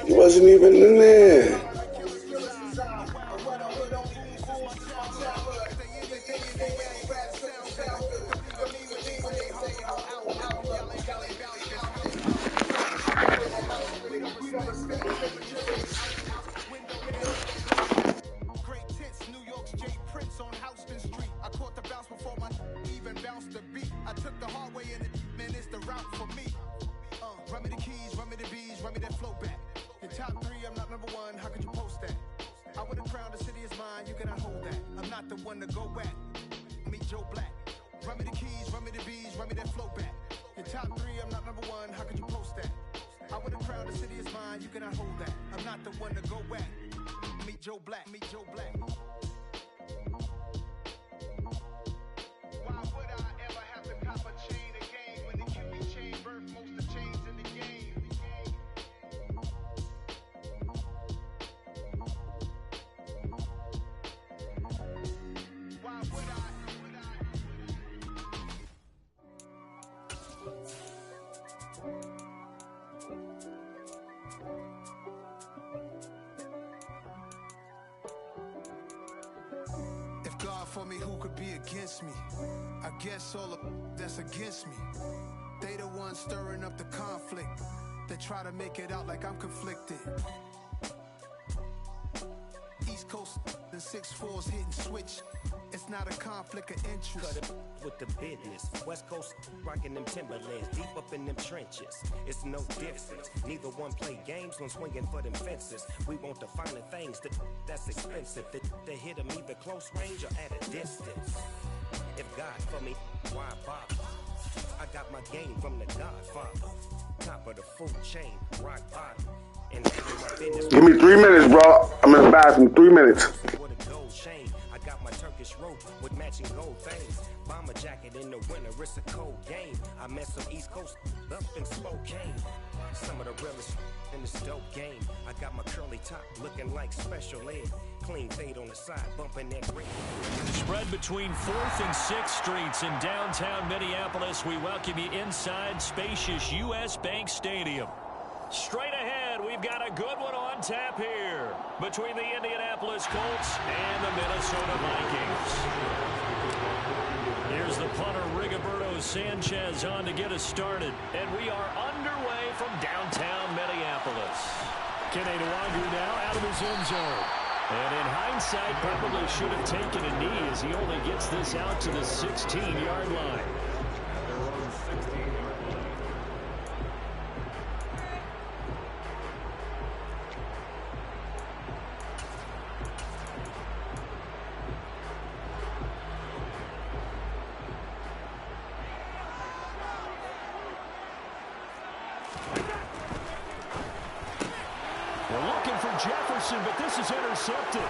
He wasn't even in there. For me, who could be against me? I guess all of that's against me. They the ones stirring up the conflict. They try to make it out like I'm conflicted. East Coast and 6'4's hitting switch. It's not a conflict of interest. Cut it with the business. West Coast rocking them Timberlands, deep up in them trenches. It's no difference. Neither one play games when swinging for them fences. We want the finer things that's expensive. They hit them either close range or at a distance. If God for me, why bother? I got my game from the Godfather. Top of the food chain, rock bottom. And give me 3 minutes, bro. I'm in the bathroom. 3 minutes. With a gold chain, I got my Turkish rope with matching gold things. Bomber jacket in the winter, it's a cold game. I met some East Coast up in Spokane. Some of the realest in this dope game. I got my curly top looking like special ed. Clean fade on the side, bumping that green. Spread between 4th and 6th Streets in downtown Minneapolis. We welcome you inside spacious U.S. Bank Stadium. Straight ahead, we've got a good one on tap here between the Indianapolis Colts and the Minnesota Vikings. Here's the punter, Rigoberto Sanchez, on to get us started. And we are underway from downtown Minneapolis. Kenny Nwangwu now out of his end zone. And in hindsight, probably should have taken a knee as he only gets this out to the 16-yard line. But this is intercepted.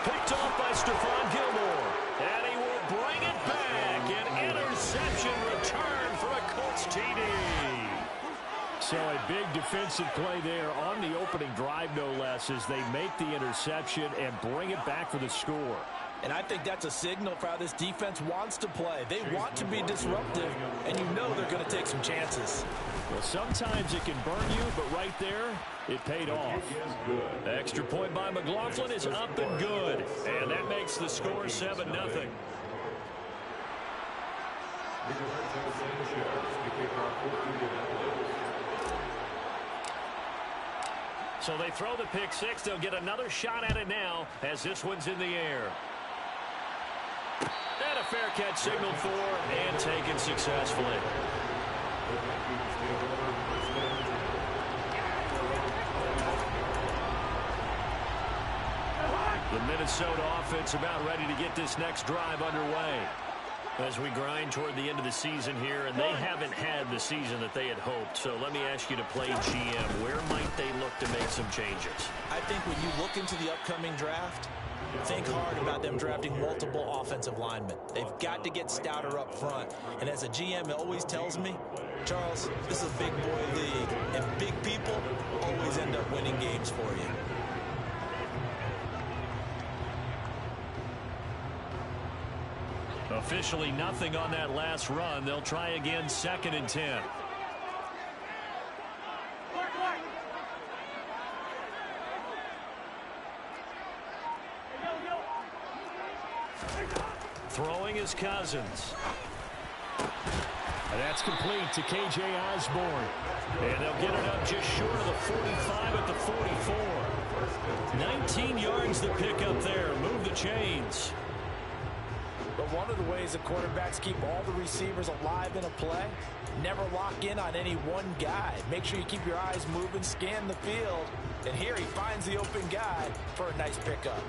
Picked off by Stephon Gilmore. And he will bring it back. An interception return for a Colts TD. So a big defensive play there on the opening drive, no less, as they make the interception and bring it back for the score. And I think that's a signal for how this defense wants to play. They want to be disruptive, and you know they're going to take some chances. Well, sometimes it can burn you, but right there, it paid off. The extra point by McLaughlin is up and good. And that makes the score 7-0. So they throw the pick six. They'll get another shot at it now as this one's in the air. And a fair catch signaled for and taken successfully. The Minnesota offense about ready to get this next drive underway as we grind toward the end of the season here, and they haven't had the season that they had hoped. So let me ask you to play GM. Where might they look to make some changes? I think when you look into the upcoming draft, think hard about them drafting multiple offensive linemen. They've got to get stouter up front. And as a GM, it always tells me, Charles, this is a big boy league, and big people always end up winning games for you. Officially nothing on that last run. They'll try again 2nd and 10. Throwing is Cousins. And that's complete to K.J. Osborne. And they'll get it up just short of the 45 at the 44. 19 yards to pick up there. Move the chains. But one of the ways that quarterbacks keep all the receivers alive in a play, never lock in on any one guy. Make sure you keep your eyes moving, scan the field. And here he finds the open guy for a nice pickup.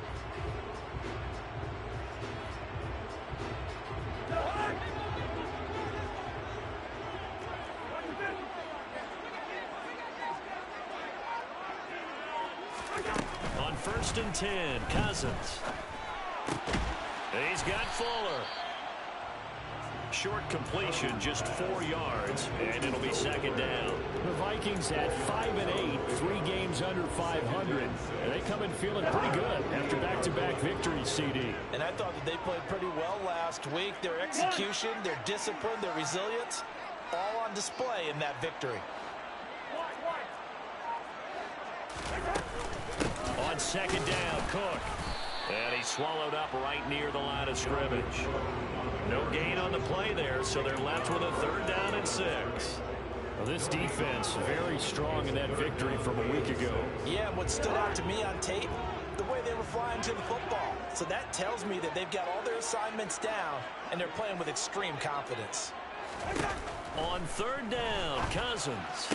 On 1st and 10, Cousins. He's got Fuller. Short completion, just 4 yards, and it'll be 2nd down. The Vikings at 5-8, 3 games under 500. And they come in feeling pretty good after back-to-back victories, CD. And I thought that they played pretty well last week. Their execution, their discipline, their resilience, all on display in that victory. On 2nd down, Cook. And he's swallowed up right near the line of scrimmage. No gain on the play there, so they're left with a 3rd down and 6. Well, this defense very strong in that victory from a week ago. Yeah, what stood out to me on tape, the way they were flying to the football. So that tells me that they've got all their assignments down, and they're playing with extreme confidence. On 3rd down, Cousins.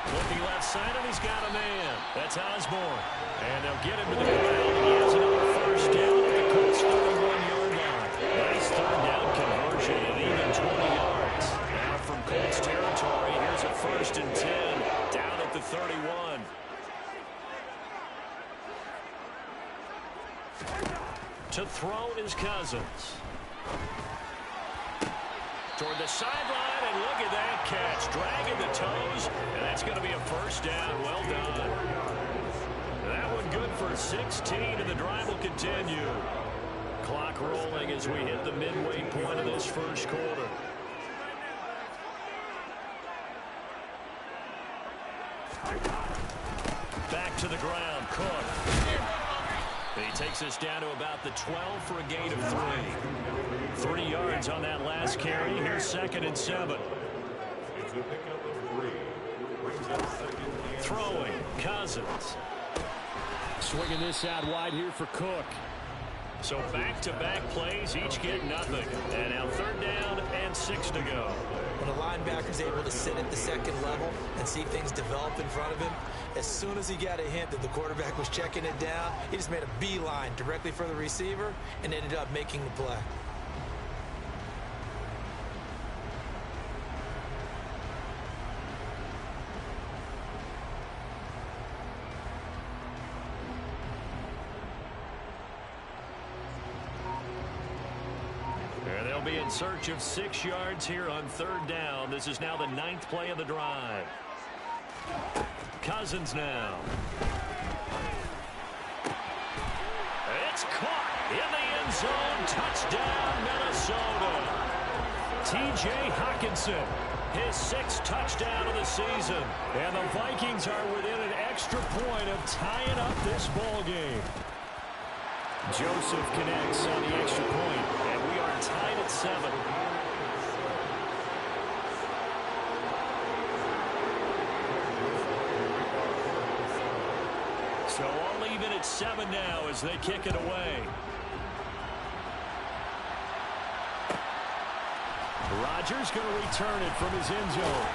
Looking left side, and he's got a man. That's Osborne. And they'll get him to the ground. He has another 1st down at the Colts' 31-yard line. Nice 3rd down conversion at even 20 yards. Now from Colts territory, here's a 1st and 10 down at the 31. To throw is Cousins. Toward the sideline, and look at that catch. Dragging the toes, and that's going to be a 1st down. Well done. That one good for 16, and the drive will continue. Clock rolling as we hit the midway point of this 1st quarter. Back to the ground, Cook. He takes us down to about the 12 for a gain of 3. 3 yards on that last carry. Here's 2nd and 7. Throwing, Cousins. Swinging this out wide here for Cook. So back-to-back plays, each get nothing. And now 3rd down and 6 to go. When a linebacker's able to sit at the 2nd level and see things develop in front of him, as soon as he got a hint that the quarterback was checking it down, he just made a beeline directly for the receiver and ended up making the play. Be in search of 6 yards here on 3rd down. This is now the 9th play of the drive. Cousins now. It's caught in the end zone. Touchdown, Minnesota. T.J. Hockenson, his 6th touchdown of the season. And the Vikings are within an extra point of tying up this ball game. Joseph connects on the extra point, and we are tied at 7. So all even at 7 now as they kick it away. Rodgers going to return it from his end zone.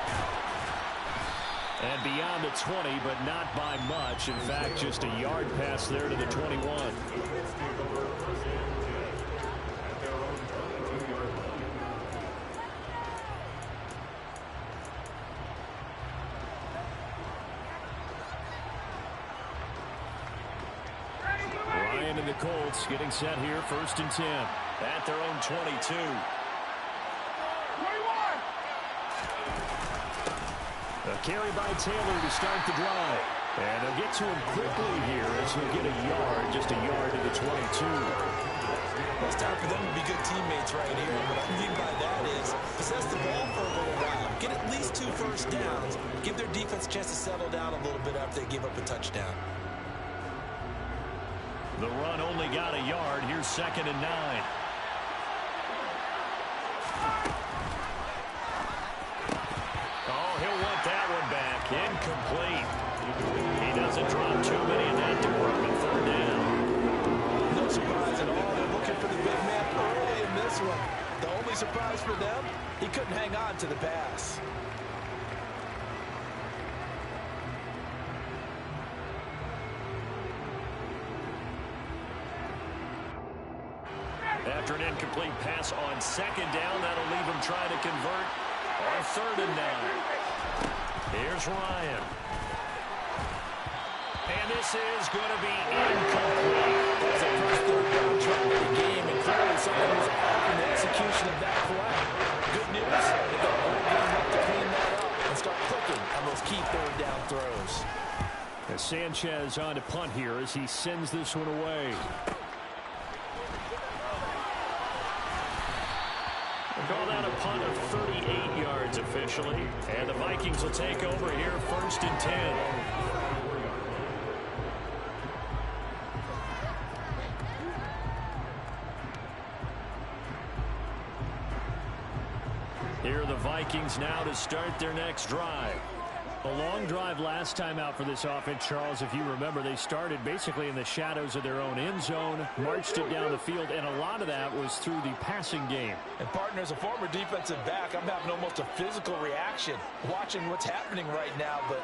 And beyond the 20, but not by much. In fact, just a yard pass there to the 21. Ryan and the Colts getting set here, 1st and 10. At their own 22. A carry by Taylor to start the drive. And they'll get to him quickly here as he'll get a yard, just a yard to the 22. Well, it's time for them to be good teammates right here. And what I mean by that is possess the ball for a little while. Get at least 2 first downs. Give their defense a chance to settle down a little bit after they give up a touchdown. The run only got a yard. Here's 2nd and 9. Oh, he'll want that one back. Incomplete. He doesn't drop too many in that department. 3rd down. No surprise at all. They're looking for the big man early in this one. The only surprise for them, he couldn't hang on to the pass. After an incomplete pass on 2nd down, that'll leave him trying to convert on 3rd and 9. Here's Ryan. And this is going to be incomplete. That's the first 3rd down try of the game, and clearly something was off in the execution of that play. Good news, they've got a whole game left to clean that up and start clicking on those key 3rd down throws. As Sanchez on to punt here as he sends this one away. We'll call that a punt of 38 yards officially. And the Vikings will take over here 1st and 10. Here are the Vikings now to start their next drive. A long drive last time out for this offense, Charles. If you remember, they started basically in the shadows of their own end zone, marched it down the field, and a lot of that was through the passing game. And, partner, as a former defensive back, I'm having almost a physical reaction watching what's happening right now. But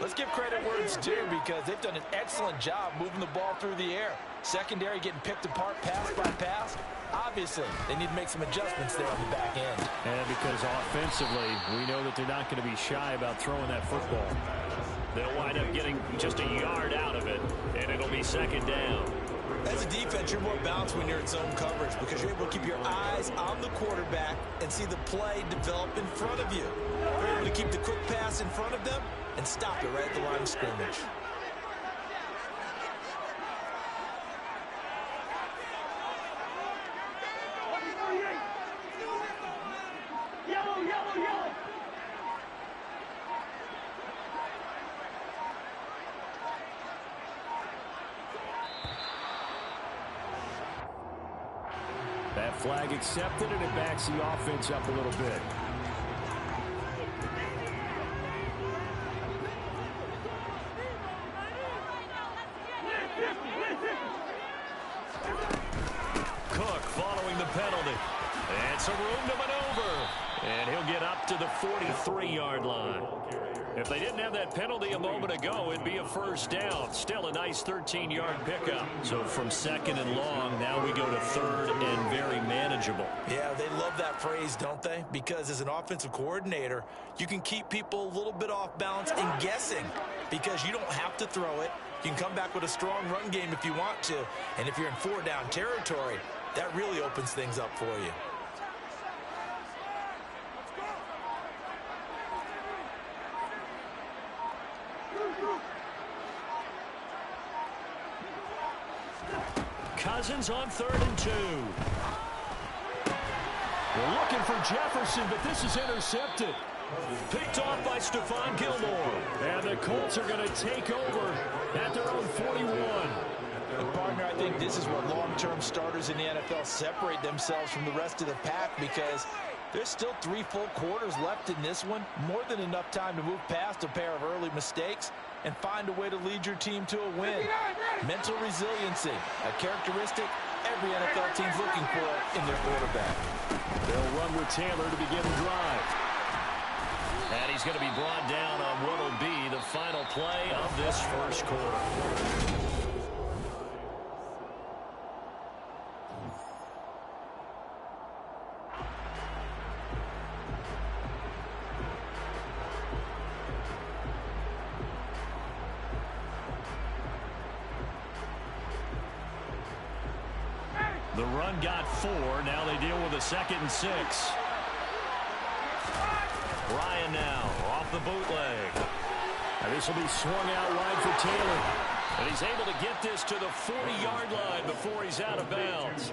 let's give credit where it's due because they've done an excellent job moving the ball through the air. Secondary getting picked apart pass by pass. Obviously, they need to make some adjustments there on the back end. And because offensively, we know that they're not going to be shy about throwing that football. They'll wind up getting just a yard out of it, and it'll be 2nd down. As a defense, you're more balanced when you're in zone coverage because you're able to keep your eyes on the quarterback and see the play develop in front of you. You're able to keep the quick pass in front of them and stop it right at the line of scrimmage. That flag accepted, and it backs the offense up a little bit. Cook following the penalty. And some room to maneuver. And he'll get up to the 43-yard line. If they didn't have that penalty a moment ago, it'd be a 1st down. Still a nice 13-yard pickup. So from 2nd and long, now we go to 3rd and very manageable. Yeah, they love that phrase, don't they? Because as an offensive coordinator, you can keep people a little bit off balance and guessing because you don't have to throw it. You can come back with a strong run game if you want to. And if you're in 4-down territory, that really opens things up for you. Cousins on 3rd and 2. We're looking for Jefferson, but this is intercepted. Picked off by Stephon Gilmore. And the Colts are going to take over at their own 41. And partner, I think this is where long-term starters in the NFL separate themselves from the rest of the pack because there's still 3 full quarters left in this one. More than enough time to move past a pair of early mistakes and find a way to lead your team to a win. Mental resiliency, a characteristic every NFL team's looking for in their quarterback. They'll run with Taylor to begin the drive. And he's going to be brought down on what will be the final play of this 1st quarter. The run got 4. Now they deal with a 2nd and 6. Ryan now off the bootleg. And this will be swung out wide for Taylor. And he's able to get this to the 40-yard line before he's out of bounds.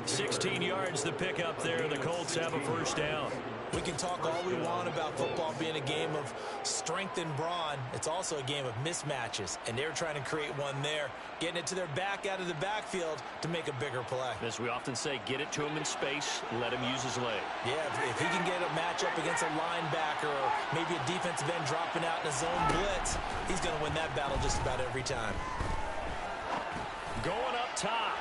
16 yards to pick up there. The Colts have a first down. We can talk all we want about football being a game of strength and brawn. It's also a game of mismatches, and they're trying to create one there, getting it to their back out of the backfield to make a bigger play. As we often say, get it to him in space, let him use his leg. Yeah, if he can get a matchup against a linebacker or maybe a defensive end dropping out in a zone blitz, he's going to win that battle just about every time. Going up top.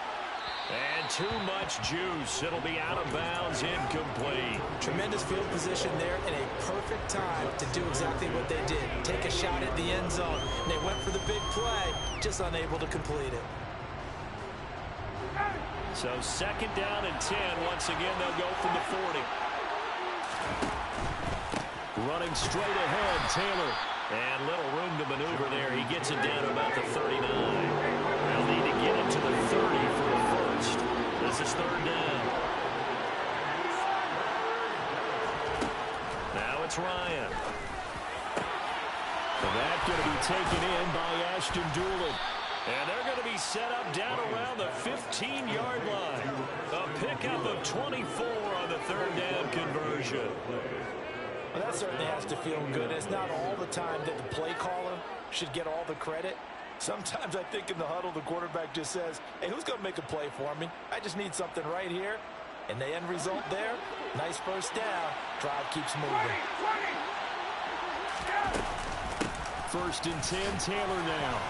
And too much juice. It'll be out of bounds, incomplete. Tremendous field position there and a perfect time to do exactly what they did. Take a shot at the end zone. And they went for the big play, just unable to complete it. So second down and 10. Once again, they'll go from the 40. Running straight ahead, Taylor. And little room to maneuver there. He gets it down to about the 39. They'll need to get it to the 30 for the first. This is third down. Now it's Ryan. And that's going to be taken in by Ashton Doolin. And they're going to be set up down around the 15-yard line. A pickup of 24 on the third down conversion. Well, that certainly has to feel good. It's not all the time that the play caller should get all the credit. Sometimes I think in the huddle, the quarterback just says, hey, who's going to make a play for me? I just need something right here. And the end result there, nice first down. Drive keeps moving. First and 10, Taylor now.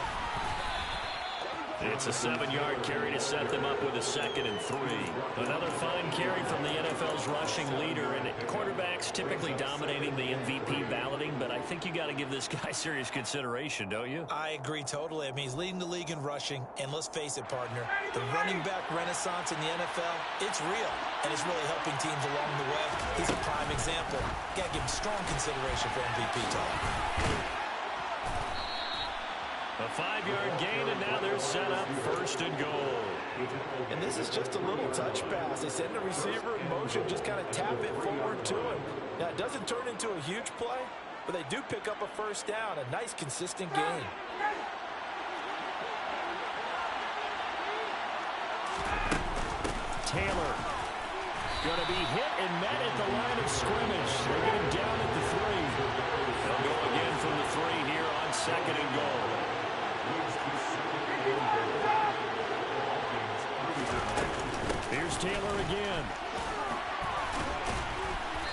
It's a 7-yard carry to set them up with a second and 3. Another fine carry from the NFL's rushing leader, and quarterbacks typically dominating the MVP balloting, but I think you got to give this guy serious consideration, don't you? I agree totally. I mean, he's leading the league in rushing, and let's face it, partner, the running back renaissance in the NFL, it's real, and it's really helping teams along the way. He's a prime example. Got to give him strong consideration for MVP talk. A 5-yard gain, and now they're set up first and goal. And this is just a little touch pass. They send the receiver in motion, just kind of tap it forward to him. Now, it doesn't turn into a huge play, but they do pick up a first down, a nice, consistent gain. Taylor going to be hit and met at the line of scrimmage. They get him down at the 3. They'll go again from the 3 here on second and goal. Here's Taylor again.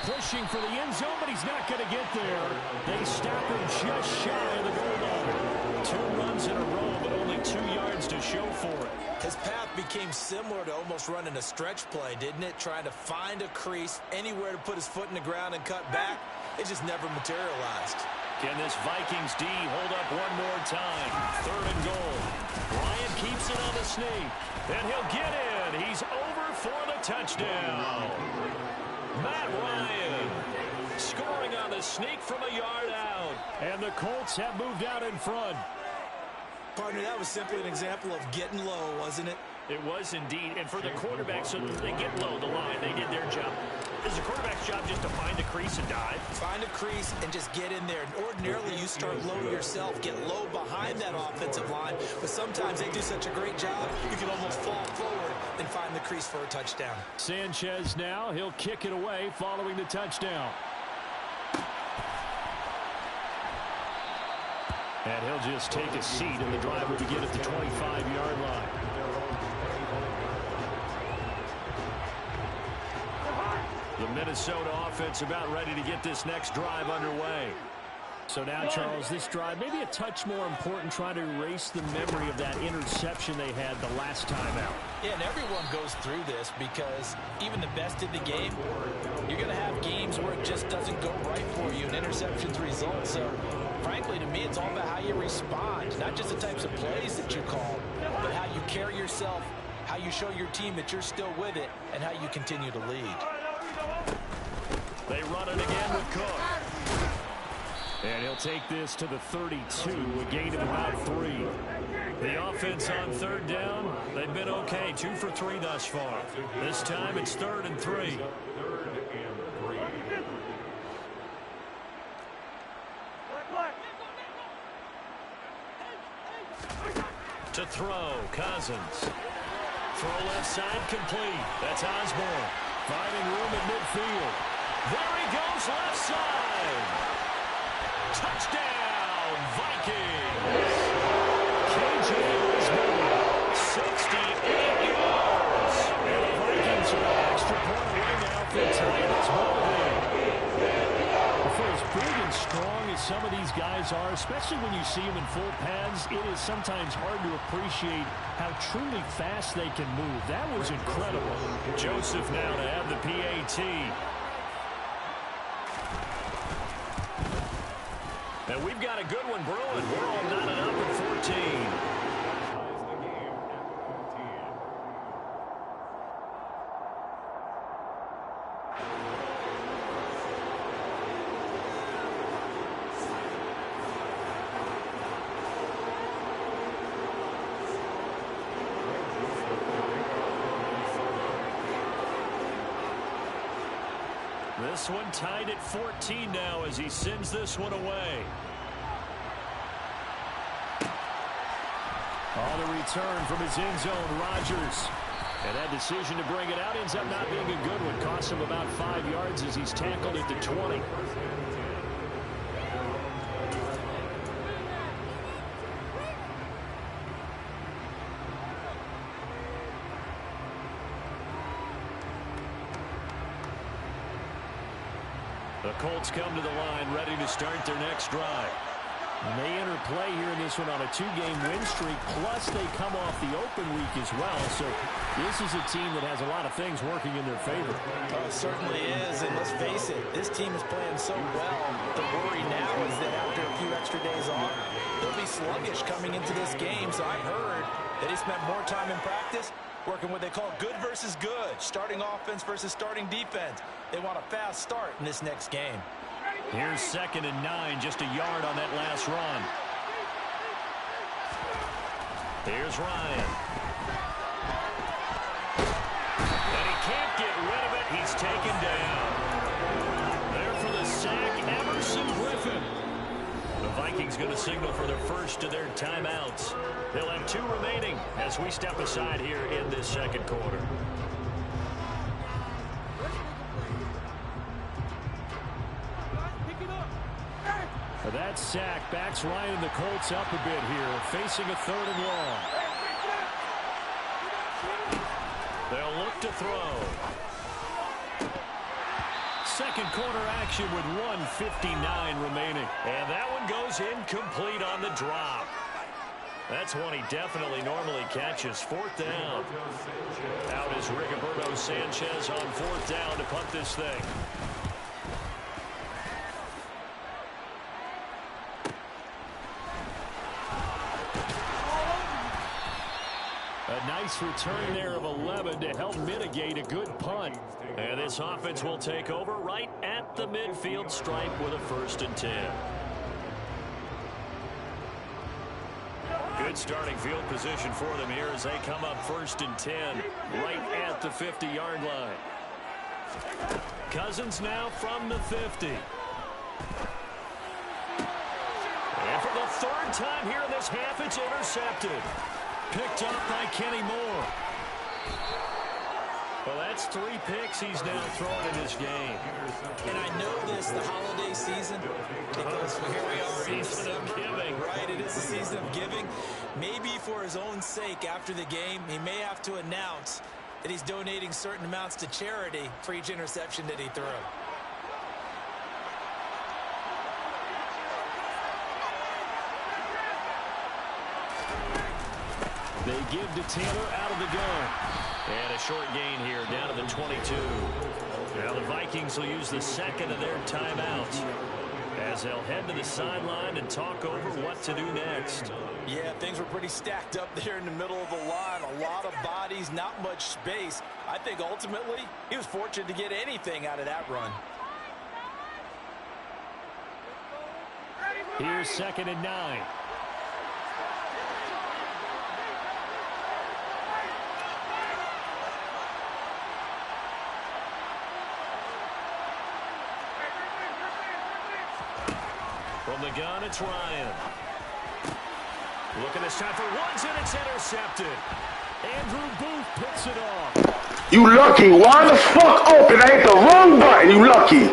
Pushing for the end zone, but he's not going to get there. They stop him just shy of the goal line. 2 runs in a row, but only 2 yards to show for it. His path became similar to almost running a stretch play, didn't it? Trying to find a crease, anywhere to put his foot in the ground and cut back. It just never materialized. Can this Vikings D hold up one more time? Third and goal. Ryan keeps it on the sneak. And he'll get in. He's over for the touchdown. Matt Ryan scoring on the sneak from a yard out. And the Colts have moved out in front. Partner, that was simply an example of getting low, wasn't it? It was indeed. And for the quarterback, so they get low the line. They did their job. Is the quarterback's job just to find the crease and dive? Find a crease and just get in there. And ordinarily, you start low yourself, get low behind that offensive line. But sometimes they do such a great job, you can almost fall forward and find the crease for a touchdown. Sanchez now. He'll kick it away following the touchdown. And he'll just take a seat, and the drive will begin at the 25-yard line. The Minnesota offense about ready to get this next drive underway. So now, Charles, this drive maybe a touch more important, trying to erase the memory of that interception they had the last time out. Yeah, and everyone goes through this because even the best in the game, you're going to have games where it just doesn't go right for you, and interceptions result. So, frankly, to me, it's all about how you respond, not just the types of plays that you call, but how you carry yourself, how you show your team that you're still with it, and how you continue to lead. They run it again with Cook. And he'll take this to the 32, a gain of about 3. The offense on third down, they've been okay, 2 for 3 thus far. This time it's 3rd and 3. to throw. Cousins. Throw left side complete. That's Osborne. Finding room at midfield. There he goes left side. Touchdown, Vikings. KJ Osborne, 68 yards. And the Vikings are an extra point away now from tying this ball game. For as big and strong as some of these guys are, especially when you see them in full pads, it is sometimes hard to appreciate how truly fast they can move. That was incredible. Joseph now to have the PAT. And we've got a good one brewing. We're all knotted up at 14. This one tied at 14 now as he sends this one away. On the return from his end zone, Rodgers. And that decision to bring it out ends up not being a good one. Costs him about 5 yards as he's tackled at the 20. The Colts come to the line, ready to start their next drive. And they enter play here in this one on a 2-game win streak, plus they come off the open week as well. So this is a team that has a lot of things working in their favor. Oh, it certainly is, and let's face it, this team is playing so well. The worry now is that after a few extra days off, they'll be sluggish coming into this game. So I've heard that he spent more time in practice working what they call good versus good, starting offense versus starting defense. They want a fast start in this next game. Here's 2nd and 9, just a yard on that last run. Here's Ryan. And he can't get rid of it. He's taken down. There for the sack, Emerson Griffin. The Vikings going to signal for their first of their timeouts. They'll have 2 remaining as we step aside here in this second quarter. That sack backs Ryan and the Colts up a bit here, facing a 3rd and long. They'll look to throw. Second quarter action with 1:59 remaining. And that one goes incomplete on the drop. That's one he definitely normally catches. 4th down. Out is Rigoberto Sanchez on 4th down to punt this thing. A nice return there of 11 to help mitigate a good punt. And this offense will take over right at the midfield stripe with a 1st and 10. Good starting field position for them here as they come up 1st and 10 right at the 50-yard line. Cousins now from the 50. And for the 3rd time here in this half, it's intercepted. Picked up by Kenny Moore. Well, that's 3 picks he's now thrown in this game. And I know this, the holiday season, because here we are in December. Giving. Right, it is the season of giving. Maybe for his own sake after the game, he may have to announce that he's donating certain amounts to charity for each interception that he threw. They give to Taylor out of the gun. And a short gain here down to the 22. Now the Vikings will use the 2nd of their timeouts as they'll head to the sideline and talk over what to do next. Yeah, things were pretty stacked up there in the middle of the line. A lot of bodies, not much space. I think ultimately he was fortunate to get anything out of that run. Here's 2nd and 9. From the gun, it's Ryan. Looking this time for ones, and it's intercepted. Andrew Booth picks it off. You lucky. Why the fuck open? I hit the wrong button. You lucky.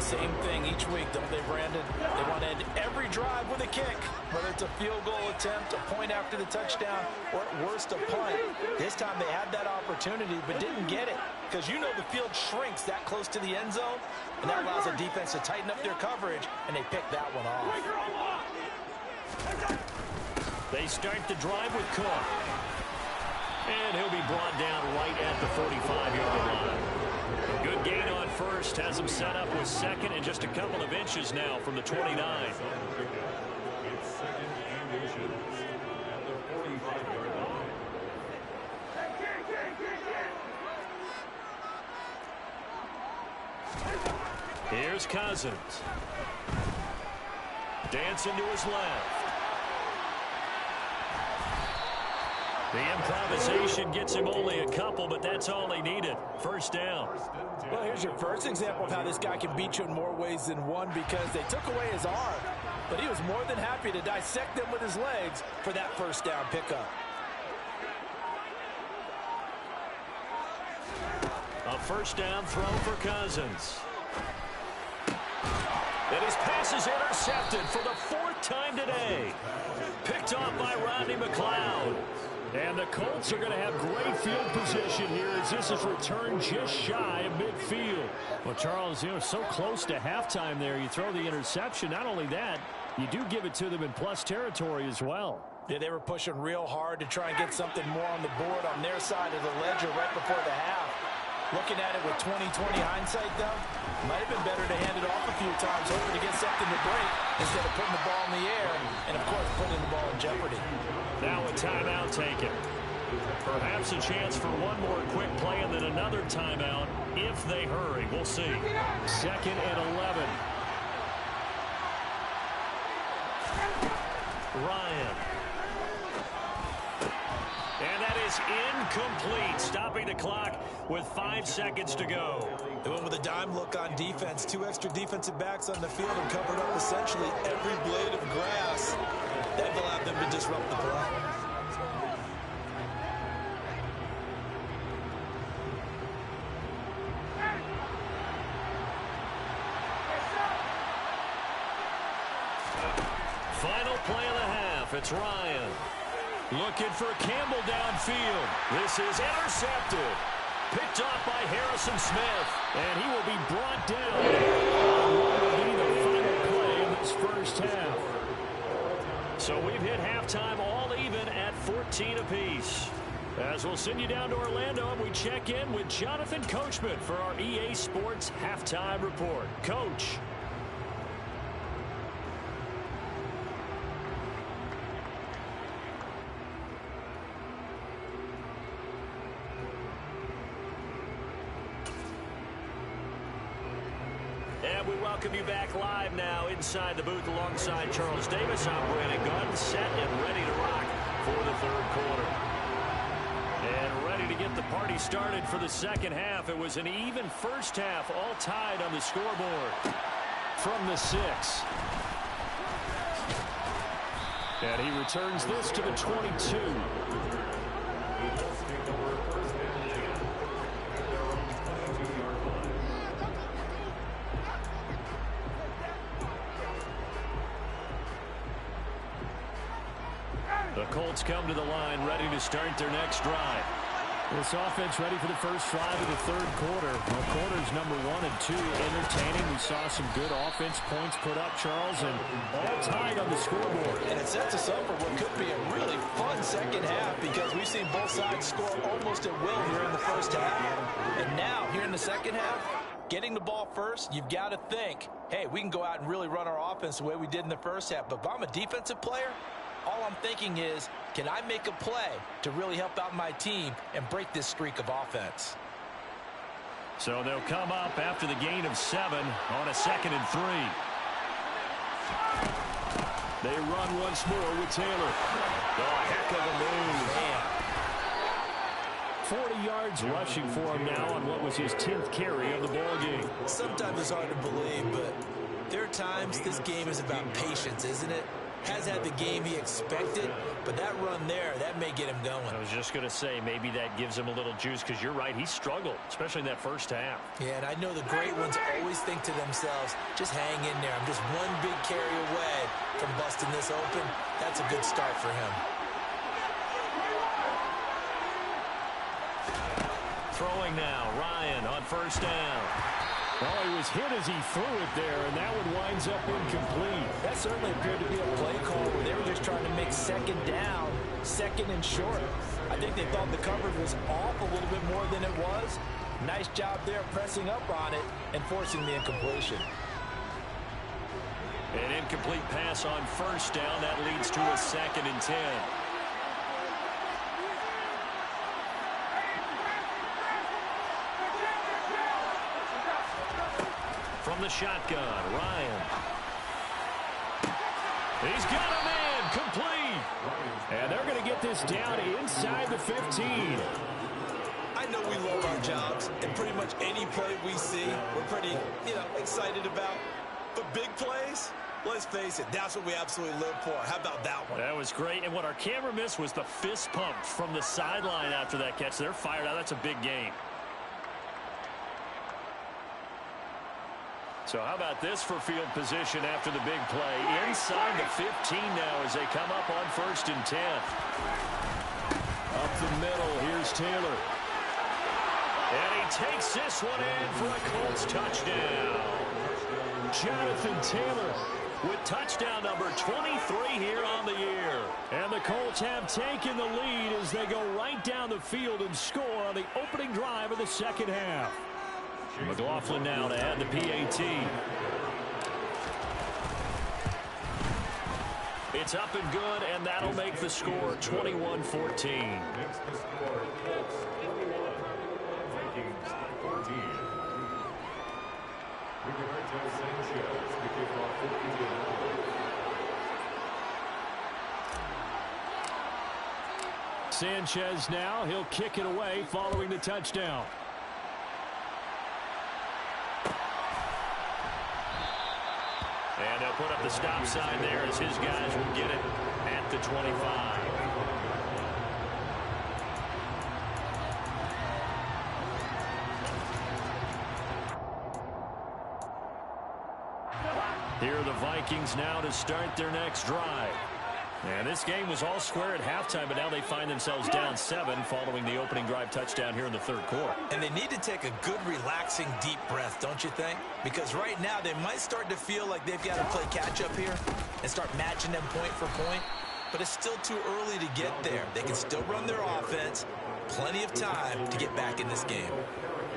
Same thing each week, don't they, Brandon? They want to end every drive with a kick, whether it's a field goal attempt, a point after the touchdown, or at worst, a punt. This time they had that opportunity but didn't get it, because you know the field shrinks that close to the end zone, and that allows the defense to tighten up their coverage, and they pick that one off. They start the drive with Cook, and he'll be brought down right at the 45-yard line. Good gain on first, has him set up with second and just a couple of inches now from the 29. Here's Cousins. Dancing to his left. The improvisation gets him only a couple, but that's all he needed. First down. Well, here's your first example of how this guy can beat you in more ways than one, because they took away his arm, but he was more than happy to dissect them with his legs for that first down pickup. A first down throw for Cousins. And his pass is intercepted for the fourth time today. Picked off by Rodney McLeod. And the Colts are going to have great field position here as this is returned just shy of midfield. Well, Charles, so close to halftime there. You throw the interception. Not only that, you do give it to them in plus territory as well. Yeah, they were pushing real hard to try and get something more on the board on their side of the ledger right before the half. Looking at it with 20/20 hindsight, though, might have been better to hand it off a few times, hoping to get something to break instead of putting the ball in the air and, of course, putting the ball in jeopardy. Now a timeout taken. Perhaps a chance for one more quick play and then another timeout if they hurry. We'll see. 2nd and 11. Ryan. And that is incomplete, stopping the clock with 5 seconds to go. They went with a dime look on defense. 2 extra defensive backs on the field and covered up essentially every blade of grass. That allowed them to disrupt the play. Final play of the half. It's Ryan. Looking for Campbell downfield. This is intercepted. Picked off by Harrison Smith. And he will be brought down. What will be the final play of this first half? So we've hit halftime all even at 14 apiece. As we'll send you down to Orlando and we check in with Jonathan Coachman for our EA Sports Halftime Report. Coach. And we welcome you back live now inside the booth alongside Charles Davis. I'm Brandon Gunn, set and ready to rock for the third quarter. And ready to get the party started for the second half. It was an even first half, all tied on the scoreboard from the 6. And he returns this to the 22. The Colts come to the line ready to start their next drive. This offense ready for the first drive of the third quarter. Well, quarters number 1 and 2 entertaining. We saw some good offense points put up, Charles, and all tied on the scoreboard. And it sets us up for what could be a really fun second half, because we've seen both sides score almost at will here in the first half. And now, here in the second half, getting the ball first, you've got to think, hey, we can go out and really run our offense the way we did in the first half. But if I'm a defensive player, all I'm thinking is, can I make a play to really help out my team and break this streak of offense? So they'll come up after the gain of 7 on a 2nd and 3. They run once more with Taylor. Oh, a heck of a move. 40 yards rushing for him now on what was his 10th carry of the ball game. Sometimes it's hard to believe, but there are times this game is about patience, isn't it? Has had the game he expected, but that run there, that may get him going. I was just going to say, maybe that gives him a little juice, because you're right, he struggled, especially in that first half. Yeah, and I know the great ones always think to themselves, just hang in there. I'm just one big carry away from busting this open. That's a good start for him. Throwing now, Ryan on first down. Well, he was hit as he threw it there, and that one winds up incomplete. That certainly appeared to be a play call where they were just trying to make second down, second and short. I think they thought the coverage was off a little bit more than it was. Nice job there pressing up on it and forcing the incompletion. An incomplete pass on first down. That leads to a 2nd and 10. From the shotgun, Ryan. He's got a man, complete. And they're going to get this down inside the 15. I know we love our jobs, and pretty much any play we see, we're pretty, excited about. But big plays, let's face it, that's what we absolutely live for. How about that one? That was great, and what our camera missed was the fist pump from the sideline after that catch. They're fired out. That's a big game. So how about this for field position after the big play? Inside the 15 now as they come up on 1st and 10. Up the middle, here's Taylor. And he takes this one in for a Colts touchdown. Jonathan Taylor with touchdown number 23 here on the year. And the Colts have taken the lead as they go right down the field and score on the opening drive of the second half. McLaughlin now to add the PAT. It's up and good, and that'll make the score 21-14. Sanchez now, he'll kick it away following the touchdown. And they'll put up the stop sign there as his guys will get it at the 25. Here are the Vikings now to start their next drive. And this game was all square at halftime, but now they find themselves down 7 following the opening drive touchdown here in the 3rd quarter. And they need to take a good, relaxing, deep breath, don't you think? Because right now they might start to feel like they've got to play catch-up here and start matching them point for point. But it's still too early to get there. They can still run their offense. Plenty of time to get back in this game.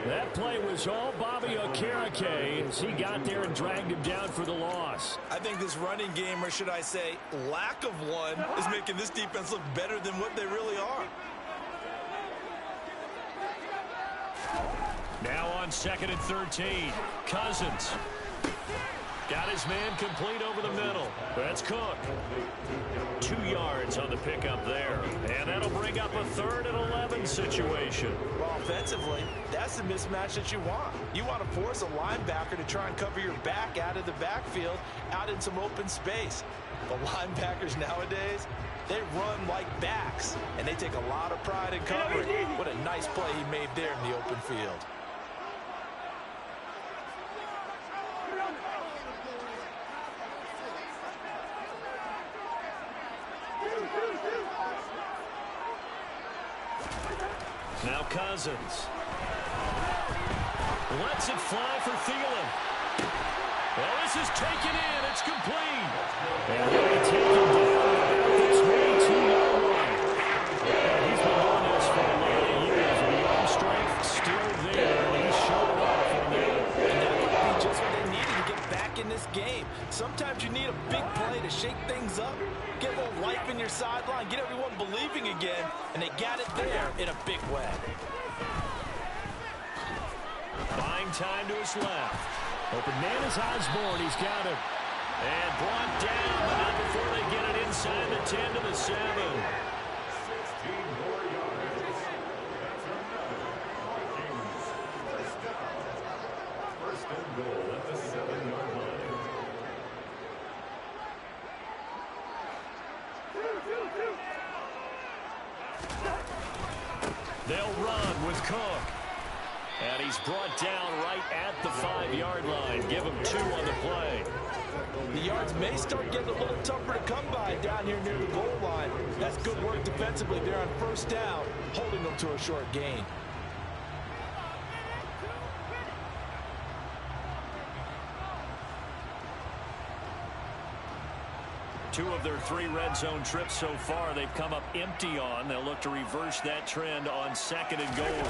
That play was all Bobby Okereke as he got there and dragged him down for the loss. I think this running game, or should I say lack of one, is making this defense look better than what they really are. Now on 2nd and 13, Cousins. Got his man complete over the middle. That's Cook. 2 yards on the pickup there. And that'll bring up a 3rd and 11 situation. Well, offensively, that's the mismatch that you want. You want to force a linebacker to try and cover your back out of the backfield, out in some open space. The linebackers nowadays, they run like backs, and they take a lot of pride in covering. What a nice play he made there in the open field. Now Cousins. Lets it fly for Thielen. Well, this is taken in. It's complete. And they take him down about the 22-yard line. He's been doing this for a lot of years, and the arm strength still there, and he's showing off on that. And that might be just what they needed to get back in this game. Sometimes you need a big play to shake things up, get a little life in your sideline, get everyone believing again, and they got it there in a big way. Buying time to his left. Open man is Osborne. He's got it. And brought down, but not before they get it inside the 10 to the 7. They'll run with Cook. And he's brought down right at the 5-yard line. Give him 2 on the play. The yards may start getting a little tougher to come by down here near the goal line. That's good work defensively there on first down, holding them to a short gain. Two of their 3 red zone trips so far they've come up empty on. They'll look to reverse that trend on 2nd and goal.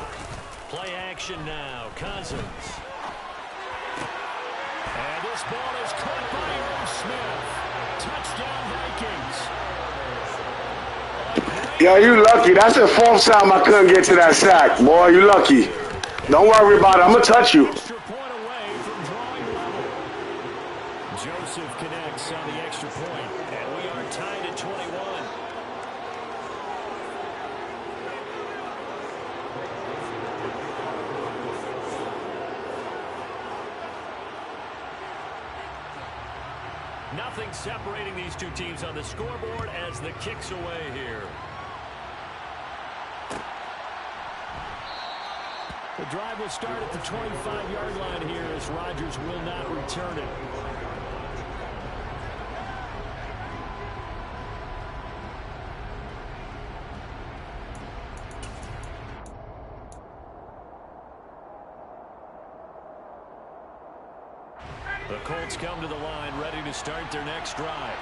Play action now. Cousins. And this ball is caught by Irv Smith. Touchdown, Vikings. Yeah, you lucky. That's the 4th time I couldn't get to that sack. Boy, you lucky. Don't worry about it. I'm going to touch you. Extra point away from drawing level. Joseph connects on the extra point, and we are tied at 21. Nothing separating these two teams on the scoreboard as the kick's away here. The drive will start at the 25-yard line here as Rodgers will not return it. The Colts come to the line ready to start their next drive.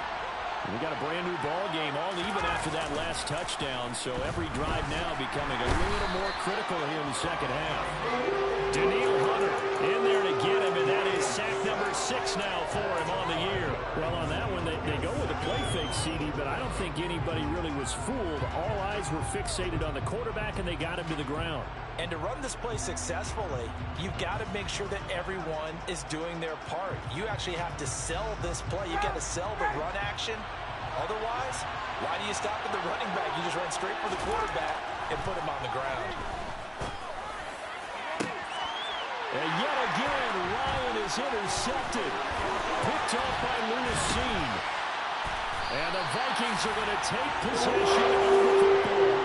We got a brand new ball game, all even after that last touchdown, so every drive now becoming a little more critical here in the second half. Daniil Hunter in there to get him, and that is sack number 6 now for him on the year. Well, on that one, they go with a play fake, CD, but I don't think anybody really was fooled. All eyes were fixated on the quarterback, and they got him to the ground. And to run this play successfully, you've got to make sure that everyone is doing their part. You actually have to sell this play. You've got to sell the run action. Otherwise, why do you stop at the running back? You just run straight for the quarterback and put him on the ground. And yet again, Ryan is intercepted. Picked off by Lewis Seen. And the Vikings are going to take possession of the football.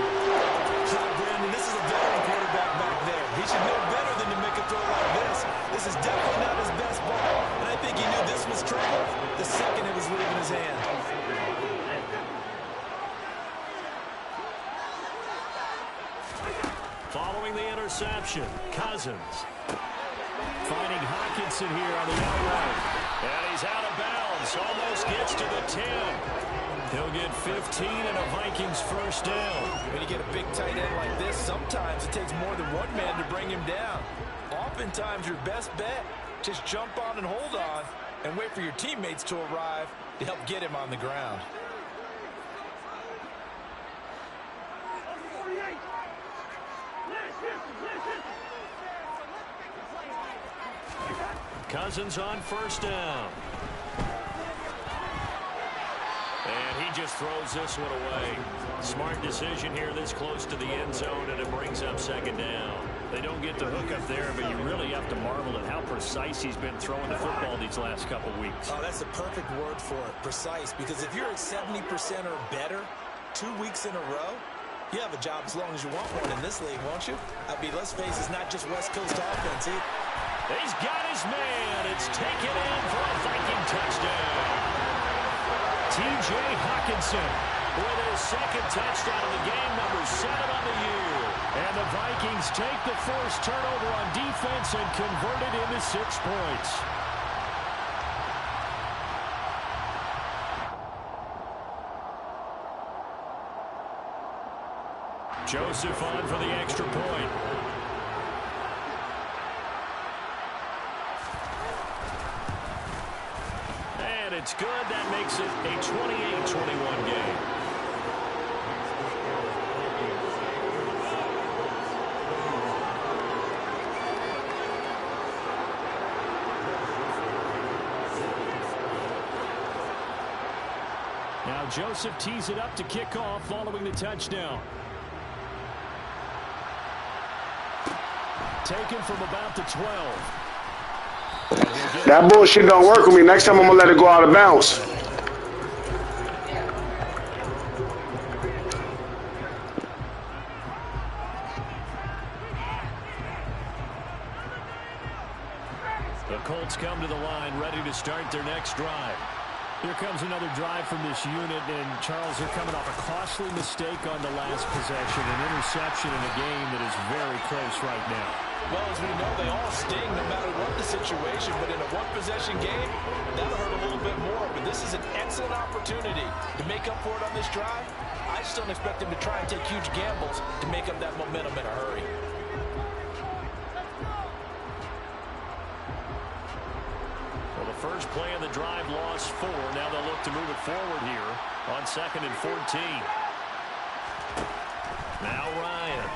Brandon, this is a veteran quarterback back there. He should know better than to make a throw like this. This is definitely not his best ball. And I think he knew this was trouble the second it was leaving his hand. Following the interception, Cousins. Finding Hockenson here on the outright. And he's out of bounds. Almost gets to the 10. He'll get 15 and a Vikings first down. When you get a big tight end like this, sometimes it takes more than one man to bring him down. Oftentimes, your best bet, just jump on and hold on and wait for your teammates to arrive to help get him on the ground. Cousins on first down. And he just throws this one away. Smart decision here this close to the end zone, and it brings up second down. They don't get the hook up there, but you really have to marvel at how precise he's been throwing the football these last couple weeks. Oh, that's the perfect word for it, precise, because if you're at 70% or better 2 weeks in a row, you have a job as long as you want one in this league, won't you? I mean, let's face it, it's not just West Coast offense. He's got his man. It's taken in for a Viking touchdown. T.J. Hockenson with his second touchdown of the game, number 7 on the year. And the Vikings take the first turnover on defense and convert it into 6 points. Joseph on for the extra point. And it's good. That makes it a 28-21 game. Now Joseph tees it up to kick off following the touchdown. Taken from about the 12. That bullshit don't work with me. Next time I'm going to let it go out of bounds. Colts come to the line, ready to start their next drive. Here comes another drive from this unit, and Charles, they're coming off a costly mistake on the last possession, an interception in a game that is very close right now. Well, as we know, they all sting no matter what the situation, but in a one-possession game, that'll hurt a little bit more. But this is an excellent opportunity to make up for it on this drive. I just don't expect them to try and take huge gambles to make up that momentum in a hurry. Well, the first play of the drive lost 4. Now they'll look to move it forward here on 2nd and 14. Now Ryan.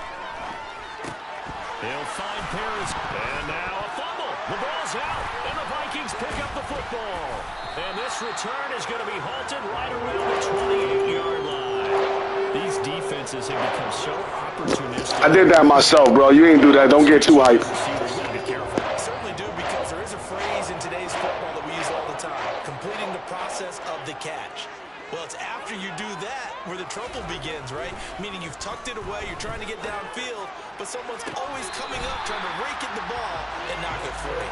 He'll find Paris. And now a fumble. The ball's out, and the Vikings pick up the football. And this return is going to be halted right around the 28-yard line. These defenses have become so opportunistic. I did that myself, bro. You ain't do that. Don't get too hyped. I certainly do, because there is a phrase in today's football that we use all the time: completing the process of the catch. Well, it's after you do that where the trouble begins, right? Meaning you've tucked it away, you're trying to get downfield, but someone's always coming up trying to rake at the ball and knock it free.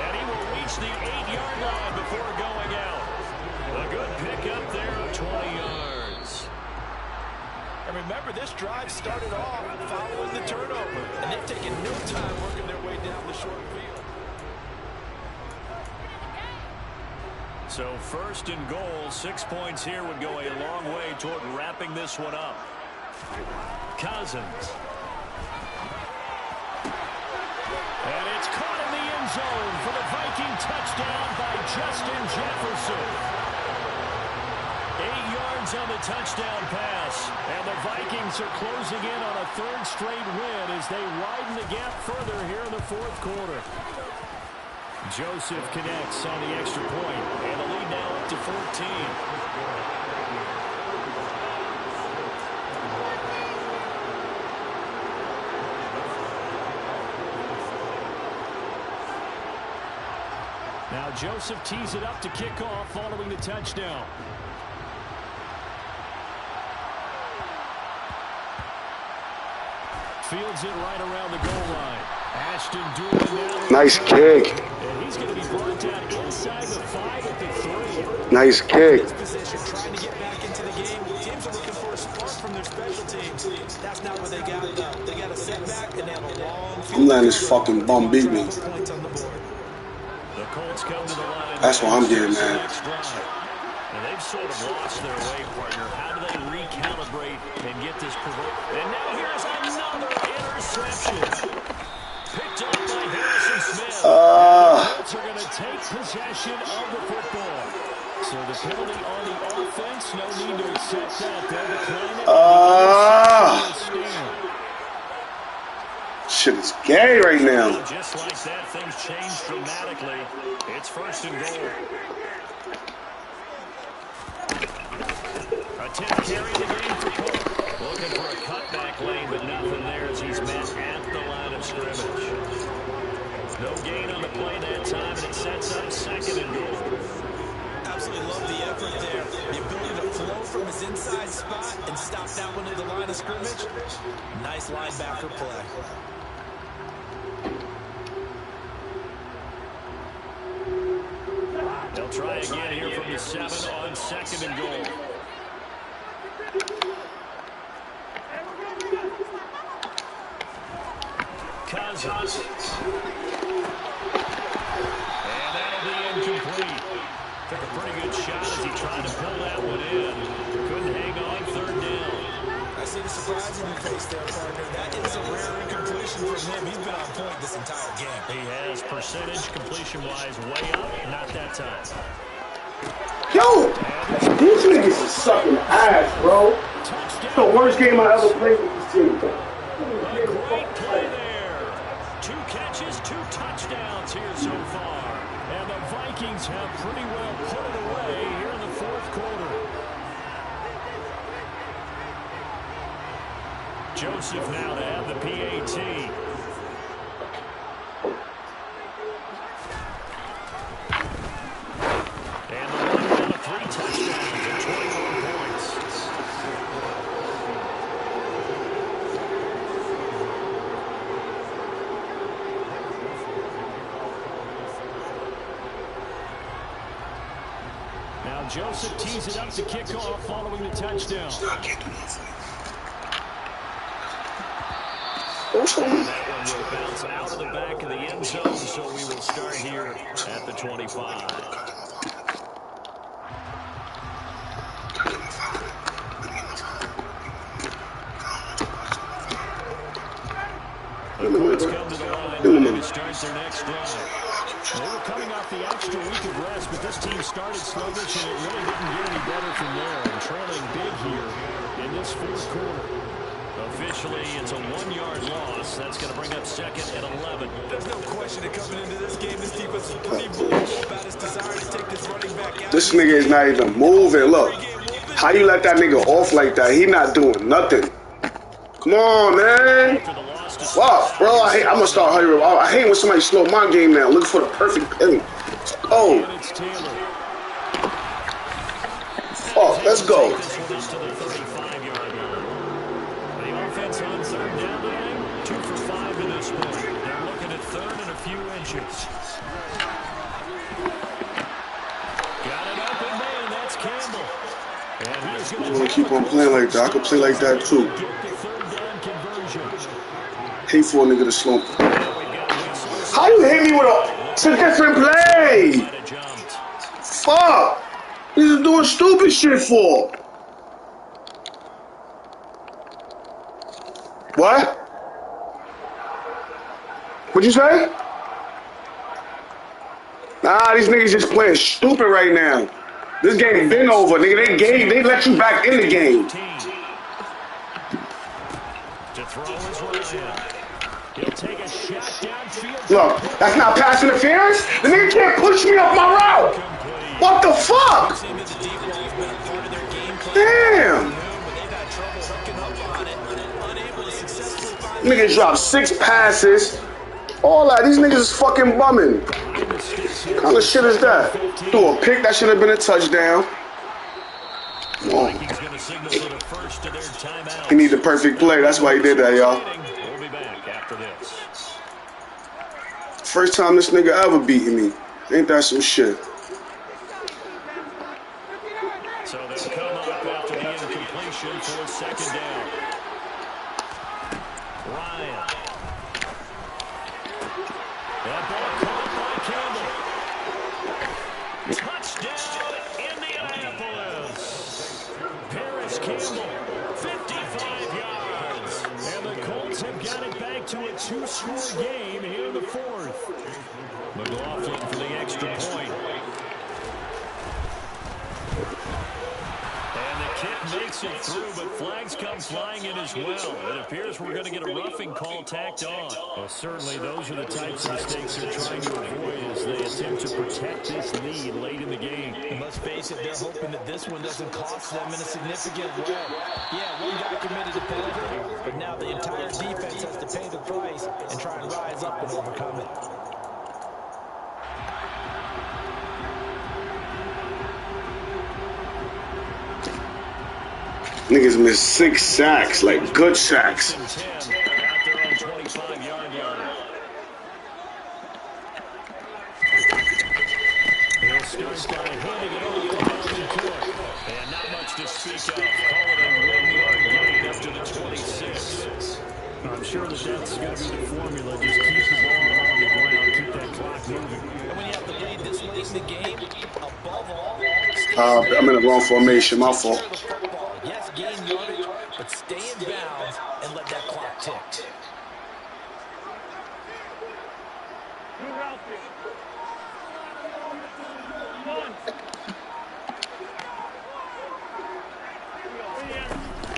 And he will reach the 8-yard line before going out. A good pickup there of 20 yards. And remember, this drive started off following the turnover, and they've taken no time working their way down the short field. So 1st and goal, 6 points here would go a long way toward wrapping this one up. Cousins. And it's caught in the end zone for the Viking touchdown by Justin Jefferson. 8 yards on the touchdown pass. And the Vikings are closing in on a 3rd straight win as they widen the gap further here in the 4th quarter. Joseph connects on the extra point, and the lead now up to 14. Now Joseph tees it up to kick off following the touchdown. Fields it right around the goal line. Ashton doing now. Nice kick. And he's going to be brought down inside the 5 at the 3. Nice kick. Position, trying to get back into the game. Teams are looking for a spark from their special teams. That's not what they got, though. They got a setback, and they have a long field. I'm letting this fucking bum beat me. The Colts come to the line. That's what I'm getting at. And they've sort of lost their way, partner. How do they recalibrate and get this provoked? And now here's another interception. Picked up by Harrison Smith. The Colts are going to take possession of the football. So the penalty on the offense, no need to accept that. They'll decline it. Shit is gay right now. Just like that, things change dramatically. It's 1st and goal. A 10th carry of the game for Cook. Looking for a cutback lane, but nothing there as he's met at the line of scrimmage. No gain on the play that time, and it sets up 2nd and goal. Absolutely love the effort there. The ability to flow from his inside spot and stop that one at the line of scrimmage. Nice linebacker play. They'll try again here from the 7 on 2nd and goal. Cousins. And that'll be incomplete. Took a pretty good shot as he tried to pull that one in. Couldn't hang on 3rd down. I see the surprise in your face there, partner. That is a rare incompletion from him. He's been on point this entire game. He has percentage completion-wise way up. Not that time. Yo, these niggas are sucking ass, bro. It's the worst game I ever played with this team. A great play there. 2 catches, 2 touchdowns here so far. And the Vikings have pretty well put it away here in the 4th quarter. Joseph now to have the PAT. And the one down to 3 touchdowns and 21 points. Joseph tees it up to kick off following the touchdown. And that one will bounce out of the back of the end zone, so we will start here at the 25. The Colts come to the line to start their next drive. They were coming off the extra week of rest, but this team started sluggish, and it really didn't get any better from there. And trailing big here in this fourth quarter. Officially, it's a 1-yard loss. That's going to bring up second and 11. There's no question that coming into this game, this defense is pretty vocal about his desire to take this running back out. This nigga is not even moving. Look, how you let that nigga off like that? He not doing nothing. Come on, man. Wow, bro, I'm going to start hurrying. I hate when somebody slow my game down. Looking for the perfect play. Oh. Oh, let's go. Offense on third down tonight, 2 for 5 to this point. They're looking at third and a few inches. Got an open man, that's Campbell. And he's going to keep on playing like that. I could play like that too. Hate for a nigga to slow. How you hit me with a different play? Fuck. This is doing stupid shit for. What? What'd you say? Nah, these niggas just playing stupid right now. This game been over, nigga. They let you back in the game. Look, that's not pass interference. The nigga can't push me off my route. What the fuck? Damn. Niggas dropped 6 passes. All that. These niggas is fucking bumming. What kind of shit is that? Threw a pick. That should have been a touchdown. Oh. He need the perfect play. That's why he did that, y'all. First time this nigga ever beating me. Ain't that some shit? So they'll come up after the incompletion for a second down. Ryan. That ball caught by Campbell. Touchdown, Indianapolis. Paris Campbell, 55 yards. And the Colts have got it back to a 2-score game here in the fourth. McLaughlin for the extra point. Makes it through, but flags come flying in as well. It appears we're going to get a roughing call tacked on. Well, certainly those are the types of mistakes they're trying to avoid as they attempt to protect this lead late in the game. And let's face it, they're hoping that this one doesn't cost them in a significant way. Yeah, one guy committed a penalty, but now the entire defense has to pay the price and try and rise up and overcome it. Niggas missed 6 sacks, like good sacks. And not much to speak of. Call it a 1-yard gain up to the 26. I'm sure that's going to be the formula. Just keep the ball on the ground, keep that clock moving. And when you have to lead this late in the game, above all, I'm in the wrong formation. My fault. Yes, gain yardage, but stay in bounds and let that clock tick.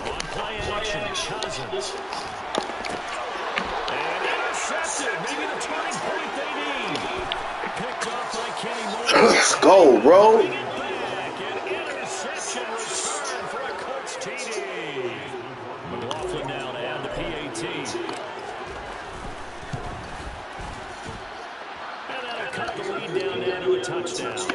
On play action, Cousins. And intercepted. Maybe the turning point they need. Picked off by Kenny Moore. Let's go, bro. McLaughlin now to add the PAT. And that'll cut the lead down now to a touchdown. So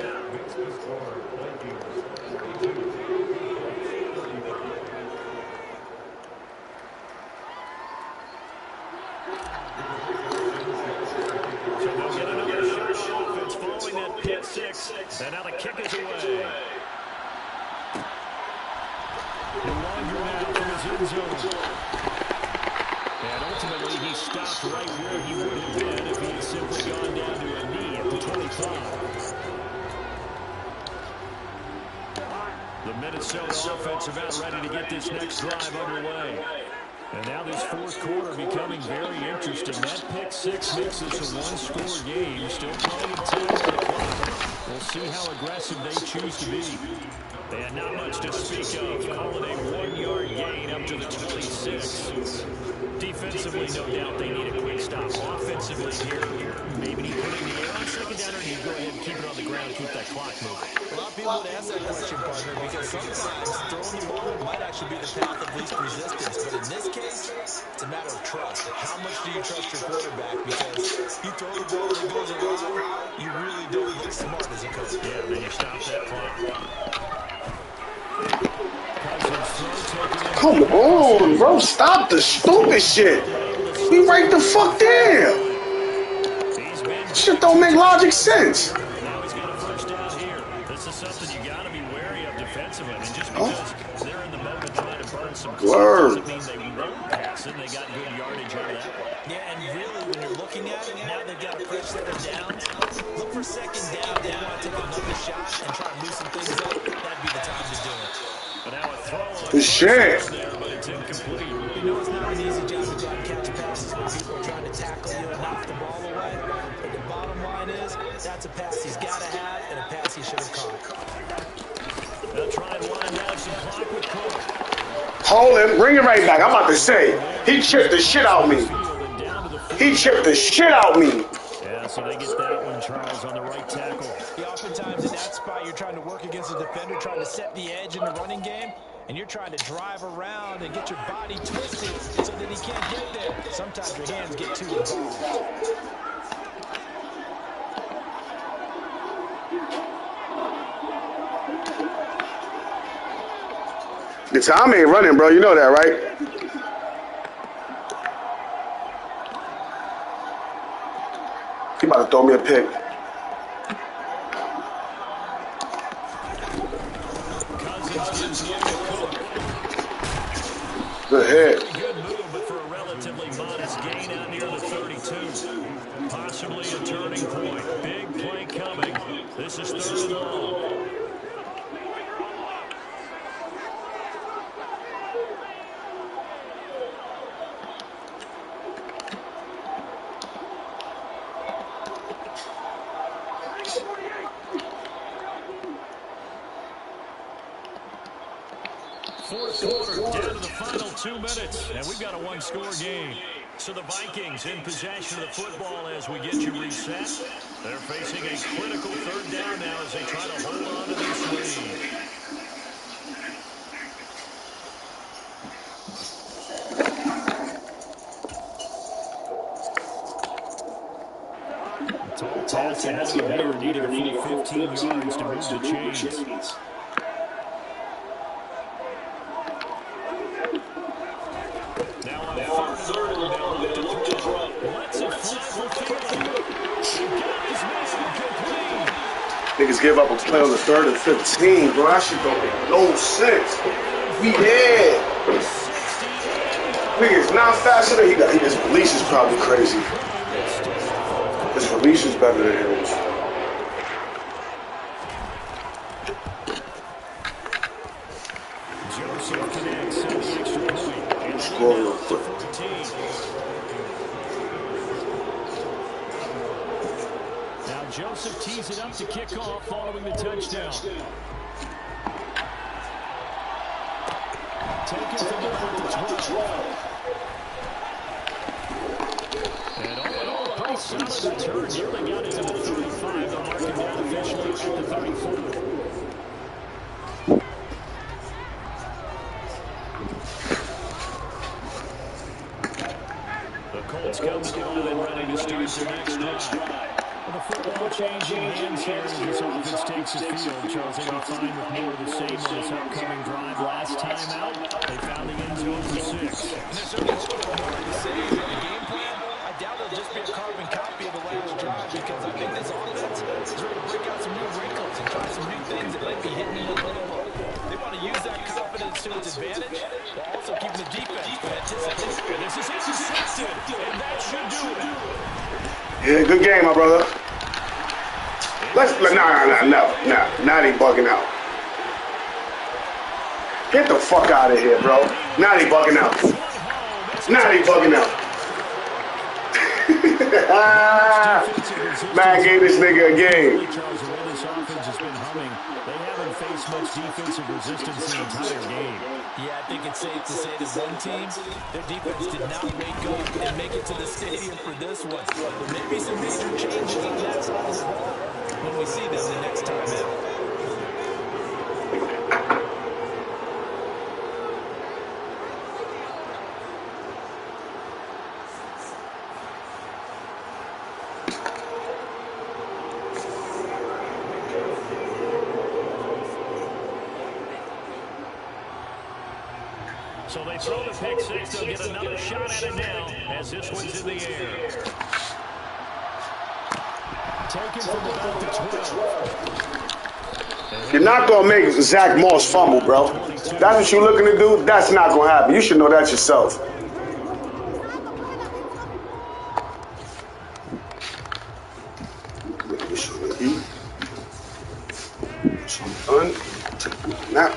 they'll get another shot on offense following that pick six. And now the kick is away. longer now from his end zone. And ultimately, he stopped right where he would have been if he had simply gone down to a knee at the 25. The Minnesota offense about ready to get this next drive underway. And now this fourth quarter becoming very interesting. That pick six makes this a one-score game. Still playing time on the clock. We'll see how aggressive they choose to be. And not much to speak of. Calling a one-yard gain up to the 26. Defensively, no doubt they need a quick stop. Offensively here, maybe need to put it in the air on second down, or do you go ahead and keep it on the ground, keep that clock moving? A lot of people would ask that question, partner, because sometimes throwing the ball might actually be the path of least resistance. But in this case, it's a matter of trust. How much do you trust your quarterback? Because you throw the ball and it goes awry, you really don't look smart as a coach. Yeah, then you stop that clock. Come on, bro. Stop the stupid shit. Be right the fuck there. Shit don't make logic sense. Now he's got a first down here. This is something you got to be wary of defensively. I mean, just because they're in the moment trying to burn some clock doesn't mean they won't pass it. They got good yardage out of that one. Yeah, and really, when you're looking at it, now they've got to press their downs. Look for second down. They want to take another shot and try and loosen things up. That'd be the time to do it. But now a throw on Good shit. there, but it's incomplete. You know, it's not an easy job to go out and catch passes when people are trying to tackle you and knock the ball away. But the bottom line is, that's a pass he's got to have and a pass he should have caught. They'll try and wind down some clock with Cook. Hold him. Bring it right back. I'm about to say. He chipped the shit out of me. He chipped the shit out of me. Yeah, so they get that one, Charles, on the right tackle. Yeah, oftentimes in that spot, you're trying to work against a defender, trying to set the edge in the running game, and you're trying to drive around and get your body twisted so that he can't get there. Sometimes your hands get too involved. The time ain't running, bro. You know that, right? He about to throw me a pick. Good hit. Good move, but for a relatively modest gain out near the 32. Possibly a turning point. Big play coming. This is third and long. Fourth quarter, down to the final 2 minutes, and we've got a one-score game. So the Vikings in possession of the football as we get you reset. They're facing a critical third down now as they try to hold on to this lead. Tall task ahead of him here, needing a full 15 yards to move the chains. Niggas give up a play on the 3rd and 15, bro. That shit don't make no sense. We had. Niggas not faster than his release is probably crazy. His release is better than his. Joseph connects on the extra point. And score real quick. 14. Now Joseph tees it up to kick off following the touchdown. Taken from the 12. And all in all, pretty solid return. Nearly got it to the 35. They'll mark it down officially at the 34. The Colts come to the line ready to start their next drive. The football changing hands here as this offense takes the field. Charles, they were fine with more of the same on this upcoming drive. Last time out, they found the end zone for 6. And there's certainly more to say in the game plan. I doubt it'll just be a carbon copy of the last drive because I think this offense is ready to break out some new wrinkles and try some new things that might be hitting a little low. They want to use that confidence offense to its advantage, while also keeping the defense from anticipating. And this is intercepted, and that should do it. Yeah, good game, my brother. Now they bugging out. Get the fuck out of here, bro. Now they bugging out. Man gave this nigga a game. Charles, the way this offense has been humming, they haven't faced much defensive resistance the entire game. Yeah, I think it's safe to say that one team, their defense did not wake up and make it to the stadium for this one. There may be some major changes on that side of the ball when we see them the next time out. So they throw the pick six. They'll get another shot at it now as this one's in the air. Taken from about the 12. You're not going to make Zach Moss fumble, bro. That's what you're looking to do? That's not going to happen. You should know that yourself. Now.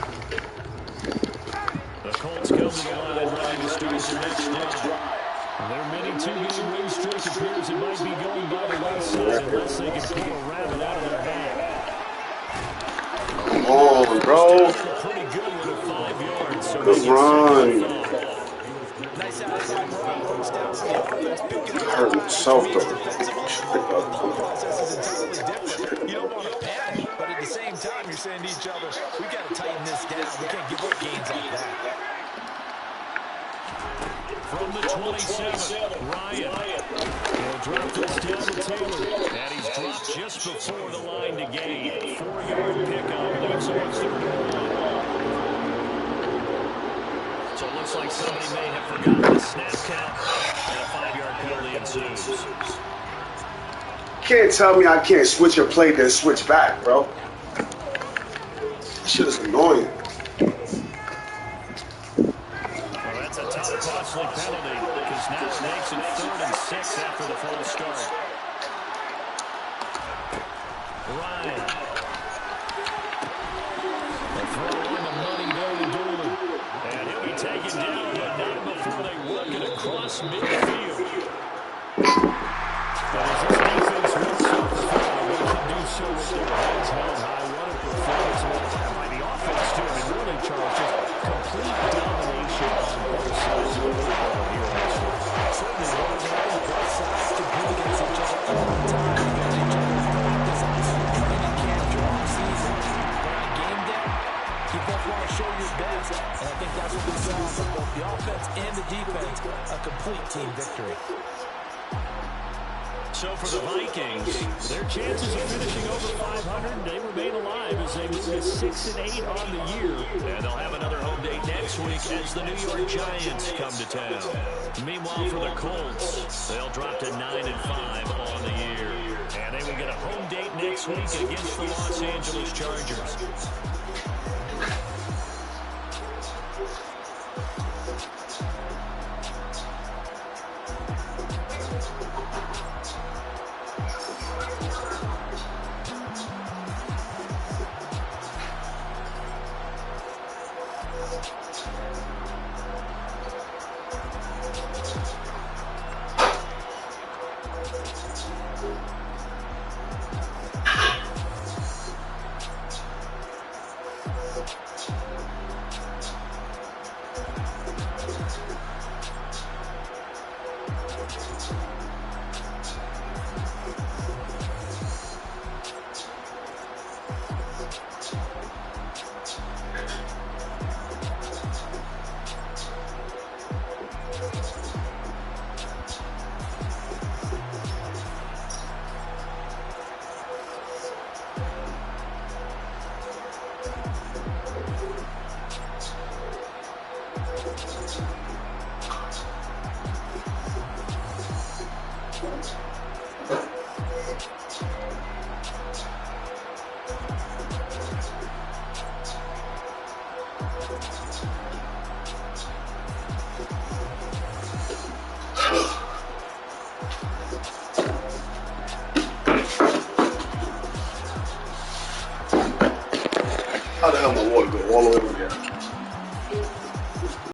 The Colts come to the line ready to start the next drive. Their mini two-game win streak appears it might be going by the wayside unless they can pull a rabbit out of their hat. Come on, bro. Pretty good with a 5 yards. So good run. Nice outside run. First down for the offense. Picking up. Hurt myself, though. The process is entirely different. You don't want to panic, but at the same time, you're saying to each other, we got to tighten this down. We can't give up gains like that. From the 27, Ryan. He'll drop this down to Taylor. And he's dropped just before the line to gain. 4-yard pickup. Leaves him on 3rd and 1. So it looks like somebody may have forgotten the snap count. And a 5-yard penalty ensues. Can't tell me I can't switch a play then switch back, bro. Shit is annoying. Well, that's a tough, costly penalty because now it makes it 3rd and 6 after the false start. Ryan. The throw on the money there to Doolin. And he'll be taken down, but not before they work it across midfield. But as this defense works up the field, they can do so with their heads held high. What a performance by the offense, too. I mean, really, Charles, just complete domination on both sides of the football here in this one. Certainly, both sides compete against each other all the time. Each other practice on training camp during the season. But on game day, you both want to show your best. And I think that's what we saw from both the offense and the defense. A complete team victory. So for the Vikings, their chances of finishing over 500, they remain alive as they move to 6-8 on the year. And they'll have another home date next week as the New York Giants come to town. Meanwhile, for the Colts, they'll drop to 9-5 on the year. And they will get a home date next week against the Los Angeles Chargers. How the hell my water go all the way over there?